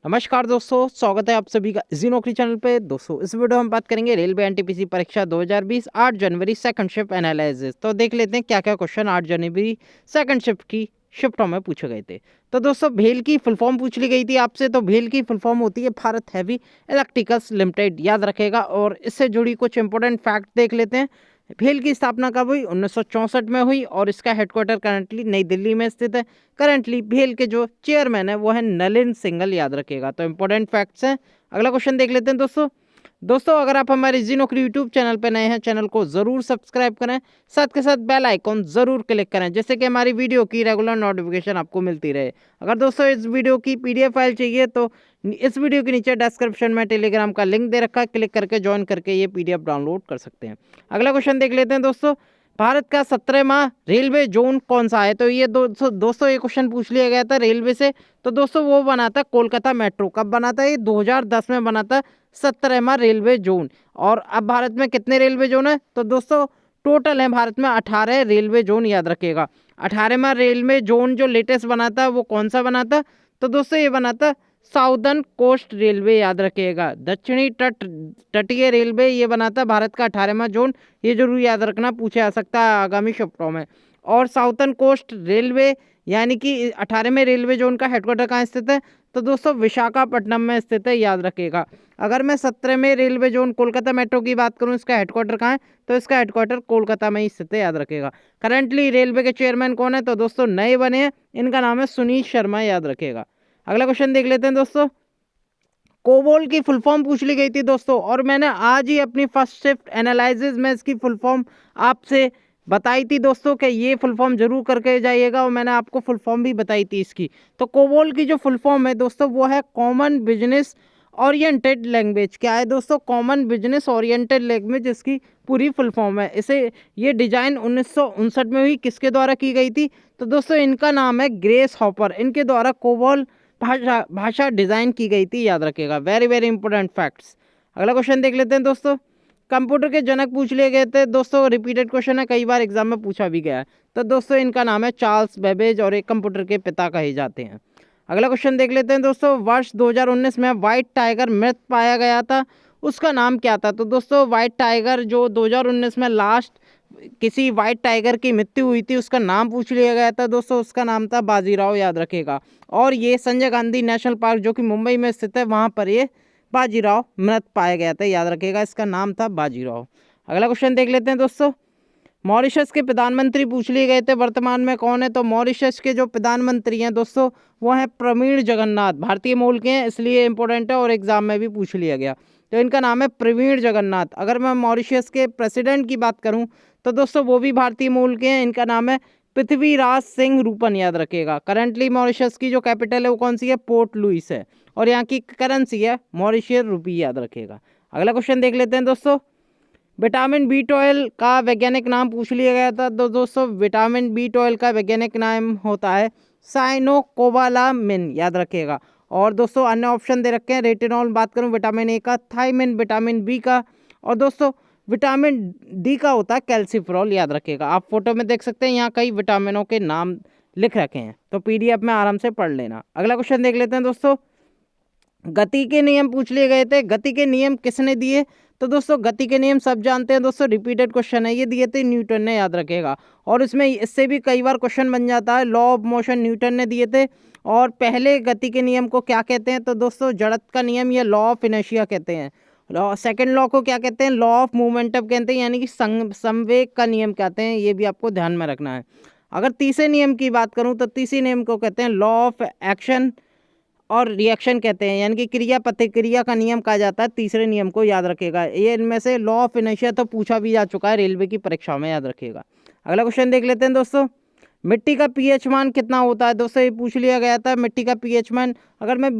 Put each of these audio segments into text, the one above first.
नमस्कार दोस्तों, स्वागत है आप सभी का इजी नौकरी चैनल पे। दोस्तों इस वीडियो में हम बात करेंगे रेलवे एनटीपीसी परीक्षा 2020 8 जनवरी सेकंड शिफ्ट एनालिसिस। तो देख लेते हैं क्या क्या क्वेश्चन 8 जनवरी सेकंड शिफ्ट की शिफ्टों में पूछे गए थे। तो दोस्तों भेल की फुल फॉर्म पूछ ली गई थी आपसे। तो भेल की फुल फॉर्म होती है भारत हैवी इलेक्ट्रिकल्स लिमिटेड, याद रखेगा। और इससे जुड़ी कुछ इंपॉर्टेंट फैक्ट देख लेते हैं। भेल की स्थापना कब हुई? 1964 में हुई और इसका हेडक्वार्टर करंटली नई दिल्ली में स्थित है। करंटली भेल के जो चेयरमैन है वो है नलिन सिंघल, याद रखिएगा। तो इंपॉर्टेंट फैक्ट्स हैं। अगला क्वेश्चन देख लेते हैं दोस्तों अगर आप हमारे जी नौकरी यूट्यूब चैनल पर नए हैं, चैनल को जरूर सब्सक्राइब करें, साथ के साथ बेल आइकॉन जरूर क्लिक करें, जिससे कि हमारी वीडियो की रेगुलर नोटिफिकेशन आपको मिलती रहे। अगर दोस्तों इस वीडियो की पीडीएफ फाइल चाहिए तो इस वीडियो के नीचे डिस्क्रिप्शन में टेलीग्राम का लिंक दे रखा है, क्लिक करके ज्वाइन करके ये पीडीएफ डाउनलोड कर सकते हैं। अगला क्वेश्चन देख लेते हैं दोस्तों, भारत का 17वां रेलवे जोन कौन सा है? तो ये दोस्तों ये क्वेश्चन पूछ लिया गया था रेलवे से। तो दोस्तों वो बना था कोलकाता मेट्रो। कब बना था? ये 2010 में बना था 17वां रेलवे जोन। और अब भारत में कितने रेलवे जोन है? तो दोस्तों टोटल है भारत में 18 रेलवे जोन, याद रखिएगा। 18वां रेलवे जोन जो लेटेस्ट बना था वो कौन सा बना था? तो दोस्तों ये बना था साउदर्न कोस्ट रेलवे, याद रखिएगा। दक्षिणी तटीय रेलवे ये बना था भारत का 18वां जोन। ये जरूर याद रखना, पूछा जा सकता है आगामी शिफ्टों में। और साउथर्न कोस्ट रेलवे यानी कि 18वें रेलवे जोन का हेडक्वार्टर कहाँ स्थित है? तो दोस्तों विशाखापट्टनम में स्थित है, याद रखिएगा। अगर मैं 17वें रेलवे जोन कोलकाता मेट्रो की बात करूं, इसका हेडक्वार्टर कहाँ है? तो इसका हेडक्वार्टर कोलकाता में ही स्थित है, याद रखिएगा। करंटली रेलवे के चेयरमैन कौन है? तो दोस्तों नए बने हैं, इनका नाम है सुनील शर्मा, याद रखिएगा। अगला क्वेश्चन देख लेते हैं दोस्तों, कोबोल की फुल फॉर्म पूछ ली गई थी दोस्तों, और मैंने आज ही अपनी फर्स्ट शिफ्ट एनालिसिस में इसकी फुल फॉर्म आपसे बताई थी दोस्तों कि ये फुल फॉर्म जरूर करके जाइएगा, और मैंने आपको फुल फॉर्म भी बताई थी इसकी। तो कोबोल की जो फुल फॉर्म है दोस्तों वो है कॉमन बिजनेस ओरिएंटेड लैंग्वेज। क्या है दोस्तों? कॉमन बिजनेस ओरिएंटेड लैंग्वेज इसकी पूरी फुल फॉर्म है। इसे ये डिजाइन 1959 में हुई, किसके द्वारा की गई थी? तो दोस्तों इनका नाम है ग्रेस हॉपर। इनके द्वारा कोबोल भाषा भाषा डिजाइन की गई थी, याद रखिएगा। Very very important facts. अगला क्वेश्चन देख लेते हैं दोस्तों, कंप्यूटर के जनक पूछ लिए गए थे दोस्तों। रिपीटेड क्वेश्चन है, कई बार एग्जाम में पूछा भी गया है। तो दोस्तों इनका नाम है चार्ल्स बेबेज, और एक कंप्यूटर के पिता कहे जाते हैं। अगला क्वेश्चन देख लेते हैं दोस्तों, वर्ष 2019 में व्हाइट टाइगर मृत पाया गया था, उसका नाम क्या था? तो दोस्तों व्हाइट टाइगर जो 2019 में लास्ट किसी व्हाइट टाइगर की मृत्यु हुई थी, उसका नाम पूछ लिया गया था दोस्तों। उसका नाम था बाजीराव, याद रखेगा। और ये संजय गांधी नेशनल पार्क जो कि मुंबई में स्थित है, वहाँ पर ये बाजीराव मृत पाया गया था, याद रखेगा। इसका नाम था बाजीराव। अगला क्वेश्चन देख लेते हैं दोस्तों, मॉरिशस के प्रधानमंत्री पूछ लिए गए थे, वर्तमान में कौन है? तो मॉरिशस के जो प्रधानमंत्री हैं दोस्तों वो हैं प्रवीण जगन्नाथ। भारतीय मूल के हैं, इसलिए इंपॉर्टेंट है और एग्जाम में भी पूछ लिया गया। तो इनका नाम है प्रवीण जगन्नाथ। अगर मैं मॉरिशस के प्रेसिडेंट की बात करूं तो दोस्तों वो भी भारतीय मूल के हैं, इनका नाम है पृथ्वीराज सिंह रूपन, याद रखिएगा। करंटली मॉरिशस की जो कैपिटल है वो कौन सी है? पोर्ट लुइस है। और यहाँ की करेंसी है मॉरिशियस रुपी, याद रखिएगा। अगला क्वेश्चन देख लेते हैं दोस्तों, विटामिन B12 का वैज्ञानिक नाम पूछ लिया गया था। तो दोस्तों विटामिन B12 का वैज्ञानिक नाम होता है साइनोकोबालामिन, याद रखिएगा। और दोस्तों अन्य ऑप्शन दे रखे हैं, रेटिनॉल बात करूं विटामिन ए का, थायमिन विटामिन बी का, और दोस्तों विटामिन डी का होता है कैल्सिफेरॉल, याद रखिएगा। आप फोटो में देख सकते हैं, यहाँ कई विटामिनों के नाम लिख रखे हैं, तो पीडीएफ में आराम से पढ़ लेना। अगला क्वेश्चन देख लेते हैं दोस्तों, गति के नियम पूछ लिए गए थे। गति के नियम किसने दिए? तो दोस्तों गति के नियम सब जानते हैं दोस्तों, रिपीटेड क्वेश्चन है, ये दिए थे न्यूटन ने, याद रखेगा। और इसमें इससे भी कई बार क्वेश्चन बन जाता है, लॉ ऑफ मोशन न्यूटन ने दिए थे। और पहले गति के नियम को क्या कहते हैं? तो दोस्तों जड़त्व का नियम या लॉ ऑफ इनर्शिया कहते हैं। लॉ सेकंड लॉ को क्या कहते हैं? लॉ ऑफ मोमेंटम कहते हैं, यानी कि संवेग का नियम कहते हैं। ये भी आपको ध्यान में रखना है। अगर तीसरे नियम की बात करूं तो तीसरे नियम को कहते हैं लॉ ऑफ एक्शन और रिएक्शन कहते हैं, यानी कि क्रिया प्रतिक्रिया का नियम कहा जाता है तीसरे नियम को, याद रखिएगा। ये इनमें से लॉ ऑफ इनर्शिया तो पूछा भी जा चुका है रेलवे की परीक्षाओं में, याद रखिएगा। अगला क्वेश्चन देख लेते हैं दोस्तों, मिट्टी का पीएच मान कितना होता है? दोस्तों ये पूछ लिया गया था मिट्टी का पीएच मान। अगर मैं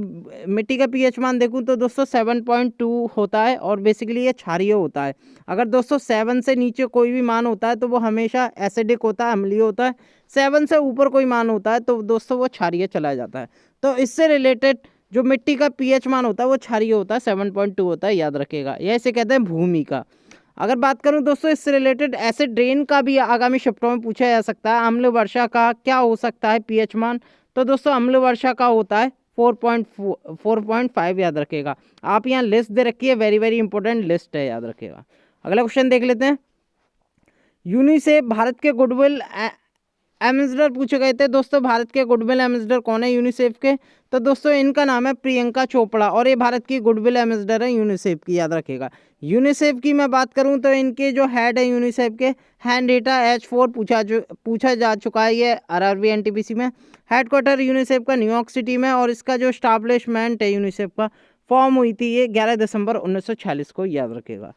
मिट्टी का पीएच मान देखूं तो दोस्तों 7.2 होता है, और बेसिकली ये क्षारीय होता है। अगर दोस्तों 7 से नीचे कोई भी मान होता है तो वो हमेशा एसिडिक होता है, अम्लीय होता है। 7 से ऊपर कोई मान होता है तो दोस्तों वो क्षारीय चला जाता है। तो इससे रिलेटेड जो मिट्टी का पीएच मान होता है वो क्षारीय होता है, 7.2 होता है, याद रखिएगा। यह इसे कहते हैं भूमि का। अगर बात करूं दोस्तों इससे रिलेटेड एसिड रेन का भी आगामी शिफ्टों में पूछा जा सकता है। अम्ल वर्षा का क्या हो सकता है पीएच मान? तो दोस्तों अम्ल वर्षा का होता है 4.5 याद रखिएगा। आप यहाँ लिस्ट दे रखी है, वेरी वेरी इंपॉर्टेंट लिस्ट है, याद रखिएगा। अगला क्वेश्चन देख लेते हैं। यूनिसेफ भारत के गुडविल एम्बेसडर पूछे गए थे दोस्तों। भारत के गुडविल एम्बेसडर कौन है यूनिसेफ के? तो दोस्तों इनका नाम है प्रियंका चोपड़ा और ये भारत की गुडविल एम्बेसडर है यूनिसेफ की, याद रखिएगा। यूनिसेफ की मैं बात करूं तो इनके जो हेड है यूनिसेफ के, हैंडेटा H4 पूछा जा चुका है ये RRB NTPC में। हेडक्वार्टर यूनिसेफ का न्यूयॉर्क सिटी में और इसका जो स्टैब्लिशमेंट है यूनिसेफ का, फॉर्म हुई थी ये 11 दिसंबर 1946 को, याद रखिएगा।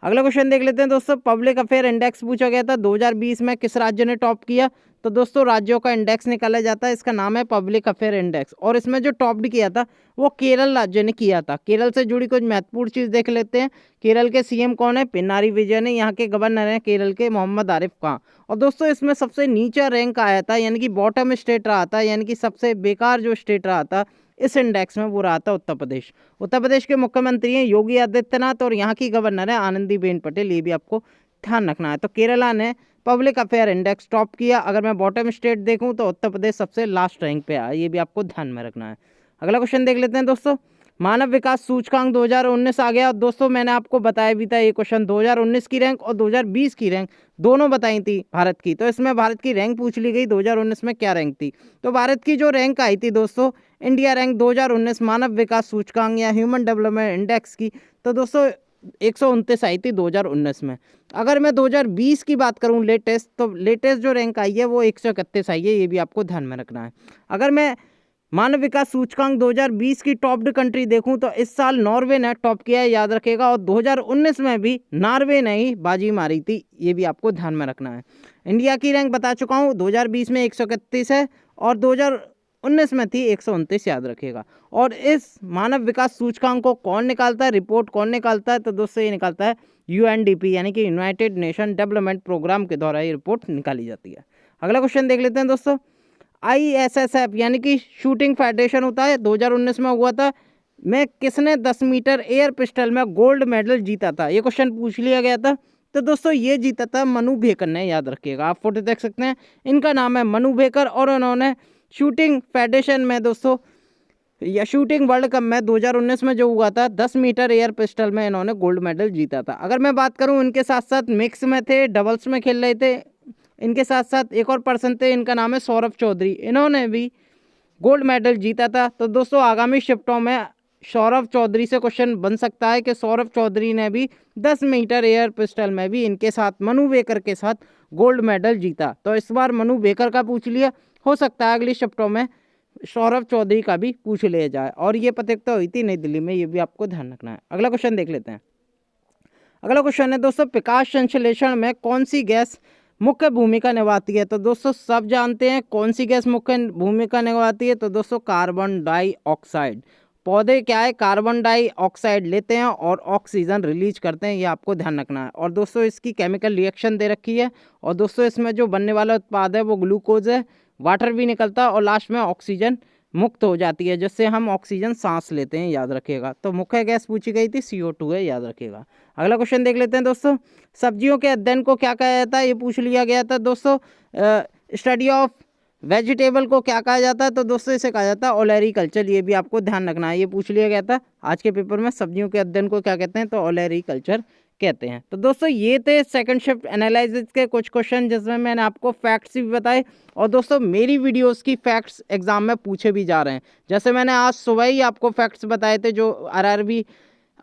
अगला क्वेश्चन देख लेते हैं दोस्तों। पब्लिक अफेयर इंडेक्स पूछा गया था 2020 में, किस राज्य ने टॉप किया? तो दोस्तों राज्यों का इंडेक्स निकाला जाता है, इसका नाम है पब्लिक अफेयर इंडेक्स, और इसमें जो टॉप किया था वो केरल राज्य ने किया था। केरल से जुड़ी कुछ महत्वपूर्ण चीज़ देख लेते हैं। केरल के CM कौन है? पिनारी विजयन है। यहाँ के गवर्नर हैं केरल के मोहम्मद आरिफ खान। और दोस्तों इसमें सबसे नीचा रैंक आया था, यानी कि बॉटम स्टेट रहा था, यानी कि सबसे बेकार जो स्टेट रहा था इस इंडेक्स में, वो रहा था उत्तर प्रदेश। उत्तर प्रदेश के मुख्यमंत्री हैं योगी आदित्यनाथ और यहाँ की गवर्नर है आनंदीबेन पटेल, ये भी आपको ध्यान रखना है। तो केरला ने पब्लिक अफेयर इंडेक्स टॉप किया। अगर मैं बॉटम स्टेट देखूं तो उत्तर प्रदेश सबसे लास्ट रैंक पे आया, ये भी आपको ध्यान में रखना है। अगला क्वेश्चन देख लेते हैं दोस्तों। मानव विकास सूचकांक 2019 आ गया। दोस्तों मैंने आपको बताया भी था ये क्वेश्चन, 2019 की रैंक और 2020 की रैंक दोनों बताई थी भारत की। तो इसमें भारत की रैंक पूछ ली गई 2019 में क्या रैंक थी। तो भारत की जो रैंक आई थी दोस्तों, इंडिया रैंक 2019 मानव विकास सूचकांक या ह्यूमन डेवलपमेंट इंडेक्स की, तो दोस्तों 129 आई थी 2019 में। अगर मैं 2020 की बात करूं लेटेस्ट, तो लेटेस्ट जो रैंक आई है वो 131 आई है, ये भी आपको ध्यान में रखना है। अगर मैं मानव विकास सूचकांक 2020 की टॉप्ड कंट्री देखूं तो इस साल नॉर्वे ने टॉप किया है, याद रखेगा। और 2019 में भी नॉर्वे ने ही बाजी मारी थी, ये भी आपको ध्यान में रखना है। इंडिया की रैंक बता चुका हूँ, 2020 में 131 है और 2019 में थी 129, याद रखिएगा। और इस मानव विकास सूचकांक को कौन निकालता है, रिपोर्ट कौन निकालता है? तो दोस्तों ये निकालता है UNDP, यानी कि यूनाइटेड नेशन डेवलपमेंट प्रोग्राम के द्वारा ये रिपोर्ट निकाली जाती है। अगला क्वेश्चन देख लेते हैं दोस्तों। ISSF यानी कि शूटिंग फेडरेशन होता है, 2019 में हुआ था, में किसने 10 मीटर एयर पिस्टल में गोल्ड मेडल जीता था? ये क्वेश्चन पूछ लिया गया था। तो दोस्तों ये जीता था मनु भेकर ने, याद रखिएगा। आप फोटो देख सकते हैं, इनका नाम है मनु भेकर और उन्होंने शूटिंग फेडरेशन में दोस्तों, या शूटिंग वर्ल्ड कप में 2019 में जो हुआ था 10 मीटर एयर पिस्टल में इन्होंने गोल्ड मेडल जीता था। अगर मैं बात करूं, इनके साथ साथ मिक्स में थे, डबल्स में खेल रहे थे। इनके साथ साथ एक और पर्सन थे, इनका नाम है सौरभ चौधरी, इन्होंने भी गोल्ड मेडल जीता था। तो दोस्तों आगामी शिफ्टों में सौरभ चौधरी से क्वेश्चन बन सकता है कि सौरभ चौधरी ने भी 10 मीटर एयर पिस्टल में भी इनके साथ मनु बेकर के साथ गोल्ड मेडल जीता। तो इस बार मनु बेकर का पूछ लिया, हो सकता है अगली शिफ्टों में सौरभ चौधरी का भी पूछ लिया जाए। और ये प्रतियोगिता हुई थी नई दिल्ली में, ये भी आपको ध्यान रखना है। अगला क्वेश्चन देख लेते हैं। अगला क्वेश्चन है दोस्तों, प्रकाश संश्लेषण में कौन सी गैस मुख्य भूमिका निभाती है? तो दोस्तों सब जानते हैं कौन सी गैस मुख्य भूमिका निभाती है। तो दोस्तों कार्बन डाइऑक्साइड। पौधे क्या है, कार्बन डाइऑक्साइड लेते हैं और ऑक्सीजन रिलीज करते हैं, ये आपको ध्यान रखना है। और दोस्तों इसकी केमिकल रिएक्शन दे रखी है, और दोस्तों इसमें जो बनने वाला उत्पाद है वो ग्लूकोज है, वाटर भी निकलता है और लास्ट में ऑक्सीजन मुक्त हो जाती है, जिससे हम ऑक्सीजन सांस लेते हैं, याद रखिएगा। तो मुख्य गैस पूछी गई थी CO2 है, याद रखिएगा। अगला क्वेश्चन देख लेते हैं दोस्तों। सब्जियों के अध्ययन को क्या कहा जाता है, ये पूछ लिया गया था दोस्तों। स्टडी ऑफ वेजिटेबल को क्या कहा जाता है? तो दोस्तों इसे कहा जाता है ओलेरीकल्चर, ये भी आपको ध्यान रखना है, ये पूछ लिया गया था आज के पेपर में। सब्जियों के अध्ययन को क्या कहते हैं? तो ओलेरीकल्चर कहते हैं। तो दोस्तों ये थे सेकंड शिफ्ट एनालिसिस के कुछ क्वेश्चन, जिसमें मैंने आपको फैक्ट्स भी बताए। और दोस्तों मेरी वीडियोस की फैक्ट्स एग्जाम में पूछे भी जा रहे हैं, जैसे मैंने आज सुबह ही आपको फैक्ट्स बताए थे जो RRB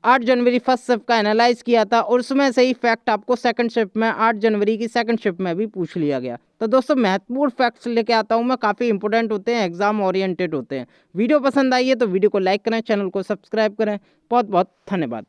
8 जनवरी फर्स्ट शिफ्ट का एनालाइज किया था, और उसमें से ही फैक्ट आपको सेकंड शिफ्ट में 8 जनवरी की सेकंड शिफ्ट में भी पूछ लिया गया। तो दोस्तों महत्वपूर्ण फैक्ट्स लेके आता हूँ मैं, काफ़ी इंपॉर्टेंट होते हैं, एग्जाम ओरिएंटेड होते हैं। वीडियो पसंद आई है तो वीडियो को लाइक करें, चैनल को सब्सक्राइब करें। बहुत बहुत धन्यवाद।